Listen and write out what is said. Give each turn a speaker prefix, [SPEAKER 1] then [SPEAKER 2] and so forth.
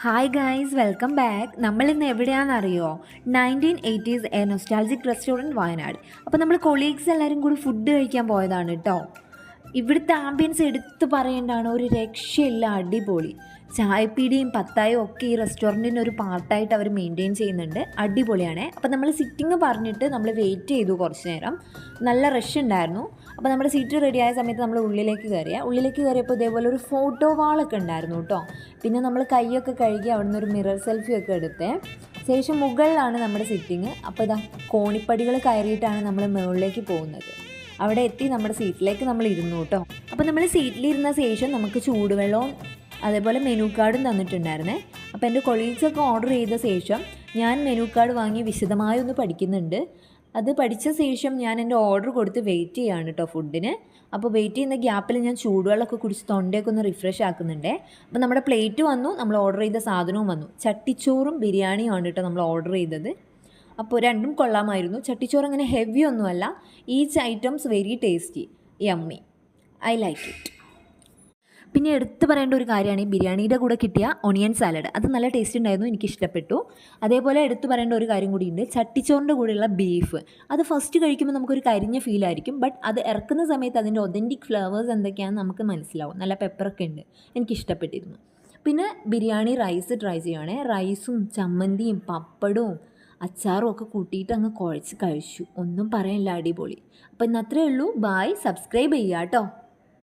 [SPEAKER 1] Hi guys, welcome back. നമ്മൾ ഇന്ന് എവിടെയാണെന്നറിയോ? 1980s A nostalgic restaurant Wayanad. അപ്പോൾ നമ്മൾ കൊളീഗ്സ് എല്ലാവരും കൂടി ഫുഡ് കഴിക്കാൻ പോയതാണ് കേട്ടോ. ഇവിടുത്തെ ആംബിയൻസ് എടുത്തു പറയേണ്ടതാണ്, ഒരു രക്ഷയില്ല, അടിപൊളി. ചായപ്പീടിയും പത്തായും ഒക്കെ ഈ റെസ്റ്റോറൻറ്റിന് ഒരു പാർട്ടായിട്ട് അവർ മെയിൻറ്റെയിൻ ചെയ്യുന്നുണ്ട്. അടിപൊളിയാണ്. അപ്പോൾ നമ്മൾ സിറ്റിംഗ് പറഞ്ഞിട്ട് നമ്മൾ വെയിറ്റ് ചെയ്തു കുറച്ച് നേരം. നല്ല റഷ് ഉണ്ടായിരുന്നു. അപ്പോൾ നമ്മുടെ സീറ്റ് റെഡിയായ സമയത്ത് നമ്മൾ ഉള്ളിലേക്ക് കയറിയപ്പോൾ ഇതേപോലെ ഒരു ഫോട്ടോ വാളൊക്കെ ഉണ്ടായിരുന്നു കേട്ടോ. പിന്നെ നമ്മൾ കൈയൊക്കെ കഴുകി അവിടെ നിന്ന് ഒരു മിറർ സെൽഫി ഒക്കെ എടുത്തേ. ശേഷം മുകളിലാണ് നമ്മുടെ സിറ്റിങ്. അപ്പോൾ ഇതാ കോണിപ്പടികൾ കയറിയിട്ടാണ് നമ്മൾ മുകളിലേക്ക് പോകുന്നത്. അവിടെ എത്തി നമ്മുടെ സീറ്റിലേക്ക് നമ്മൾ ഇരുന്നു കേട്ടോ. അപ്പോൾ നമ്മൾ സീറ്റിലിരുന്ന ശേഷം നമുക്ക് ചൂടുവെള്ളവും അതേപോലെ മെനു കാർഡും തന്നിട്ടുണ്ടായിരുന്നേ. അപ്പോൾ എൻ്റെ കൊളീഗ്സൊക്കെ ഓർഡർ ചെയ്ത ശേഷം ഞാൻ മെനു കാർഡ് വാങ്ങി വിശദമായി ഒന്ന് പഠിക്കുന്നുണ്ട്. അത് പഠിച്ച ശേഷം ഞാൻ എൻ്റെ ഓർഡർ കൊടുത്ത് വെയിറ്റ് ചെയ്യുകയാണ് കേട്ടോ ഫുഡിന്. അപ്പോൾ വെയിറ്റ് ചെയ്യുന്ന ഗ്യാപ്പിൽ ഞാൻ ചൂടുവെള്ളമൊക്കെ കുടിച്ച് തൊണ്ടയൊക്കെ ഒന്ന് റിഫ്രഷ് ആക്കുന്നുണ്ടേ. അപ്പോൾ നമ്മുടെ പ്ലേറ്റ് വന്നു, നമ്മൾ ഓർഡർ ചെയ്ത സാധനവും വന്നു. ചട്ടിച്ചോറും ബിരിയാണിയുമാണ് കേട്ടോ നമ്മൾ ഓർഡർ ചെയ്തത്. അപ്പോൾ രണ്ടും കൊള്ളാമായിരുന്നു. ചട്ടിച്ചോറ് അങ്ങനെ ഹെവി ഒന്നുമല്ല. Each items very tasty, yummy, I like it. പിന്നെ എടുത്ത് പറയേണ്ട ഒരു കാര്യമാണ് ഈ ബിരിയാണിയുടെ കൂടെ കിട്ടിയ ഒണിയൻ സാലഡ്. അത് നല്ല ടേസ്റ്റ് ഉണ്ടായിരുന്നു, എനിക്ക് ഇഷ്ടപ്പെട്ടു. അതേപോലെ എടുത്ത് പറയേണ്ട ഒരു കാര്യം കൂടിയുണ്ട്, ചട്ടിച്ചോറിൻ്റെ കൂടെയുള്ള ബീഫ്. അത് ഫസ്റ്റ് കഴിക്കുമ്പോൾ നമുക്കൊരു കരിഞ്ഞ ഫീലായിരിക്കും, ബട്ട് അത് ഇറക്കുന്ന സമയത്ത് അതിൻ്റെ ഒതൻറ്റിക് ഫ്ലേവേഴ്സ് എന്തൊക്കെയാണെന്ന് നമുക്ക് മനസ്സിലാവും. നല്ല പെപ്പറൊക്കെ ഉണ്ട്, എനിക്കിഷ്ടപ്പെട്ടിരുന്നു. പിന്നെ ബിരിയാണി റൈസ് ട്രൈ ചെയ്യുകയാണെ. റൈസും ചമ്മന്തിയും പപ്പടവും അച്ചാറും ഒക്കെ കൂട്ടിയിട്ട് അങ്ങ് കുഴച്ച് കഴിച്ചു. ഒന്നും പറയാനില്ല, അടിപൊളി. അപ്പോൾ ഇന്ന് അത്രയേ ഉള്ളൂ. ബായ്, സബ്സ്ക്രൈബ് ചെയ്യുക കേട്ടോ.